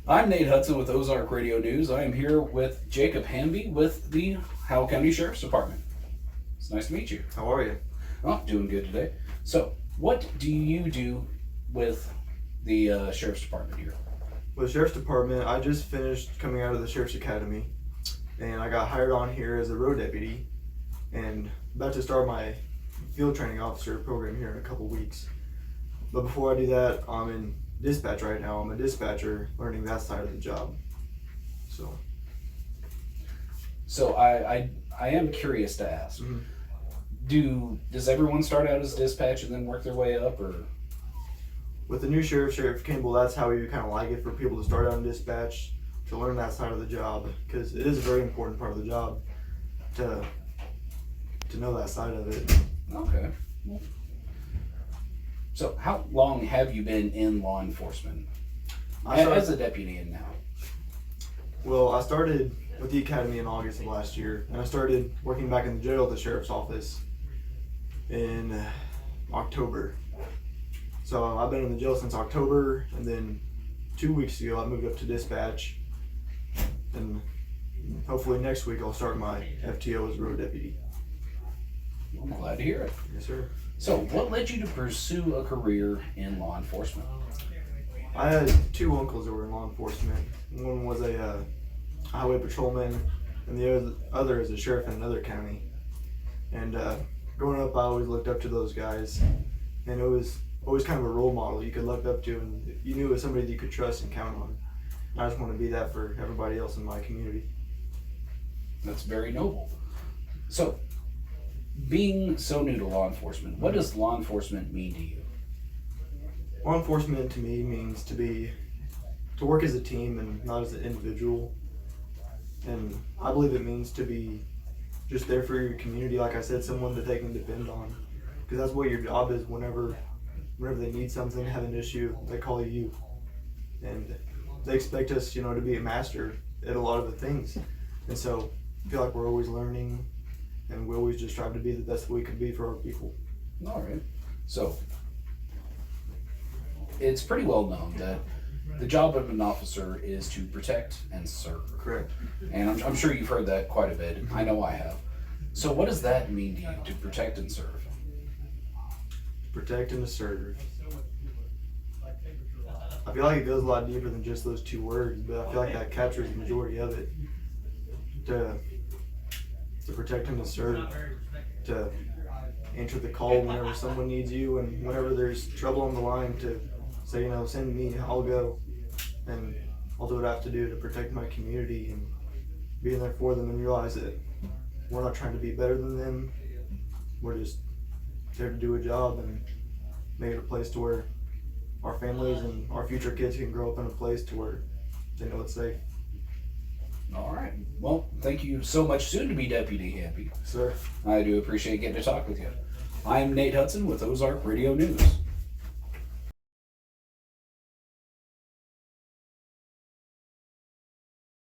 I'm Nate Hudson with Ozark Radio News. I am here with Jacob Hamby with the Howell County Sheriff's Department. It's nice to meet you. How are you? Oh, doing good today. So, what do you do with the Sheriff's Department here? With the Sheriff's Department, I just finished coming out of the Sheriff's Academy, and I got hired on here as a road deputy, and about to start my field training officer program here in a couple weeks. But before I do that, I'm in dispatch right now. I'm a dispatcher learning that side of the job. So I am curious to ask. Does everyone start out as dispatch and then work their way up, or? With the new Sheriff Kimball, that's how we kind of like it, for people to start out in dispatch, to learn that side of the job, because it is a very important part of the job to know that side of it. Okay. So how long have you been in law enforcement? As a deputy and now? Well, I started with the academy in August of last year, and I started working back in the jail at the sheriff's office in October. So I've been in the jail since October, and then 2 weeks ago I moved up to dispatch, and hopefully next week I'll start my FTO as road deputy. I'm glad to hear it. Yes, sir. So what led you to pursue a career in law enforcement? I had two uncles that were in law enforcement. One was a highway patrolman, and the other is a sheriff in another county. And growing up, I always looked up to those guys, and it was always kind of a role model you could look up to, and you knew it was somebody that you could trust and count on. And I just want to be that for everybody else in my community. That's very noble. So, being so new to law enforcement, what does law enforcement mean to you? Law enforcement to me means to work as a team and not as an individual. And I believe it means to be just there for your community, like I said, someone that they can depend on. Because that's what your job is. Whenever they need something, have an issue, they call you. And they expect us, to be a master at a lot of the things. And so I feel like we're always learning, and we always just strive to be the best we could be for our people. All right. So, it's pretty well known that the job of an officer is to protect and serve. Correct. And I'm sure you've heard that quite a bit. I know I have. So what does that mean to you, to protect and serve? Protect and to serve. I feel like it goes a lot deeper than just those two words, but I feel like that captures the majority of it. To protect and to serve, to answer the call whenever someone needs you, and whenever there's trouble on the line, to say, send me, I'll go, and I'll do what I have to do to protect my community, and being there for them, and realize that we're not trying to be better than them. We're just there to do a job and make it a place to where our families and our future kids can grow up in a place to where they know it's safe. All right. Well, thank you so much, soon-to-be Deputy Hamby. Sir. I do appreciate getting to talk with you. I'm Nate Hudson with Ozark Radio News.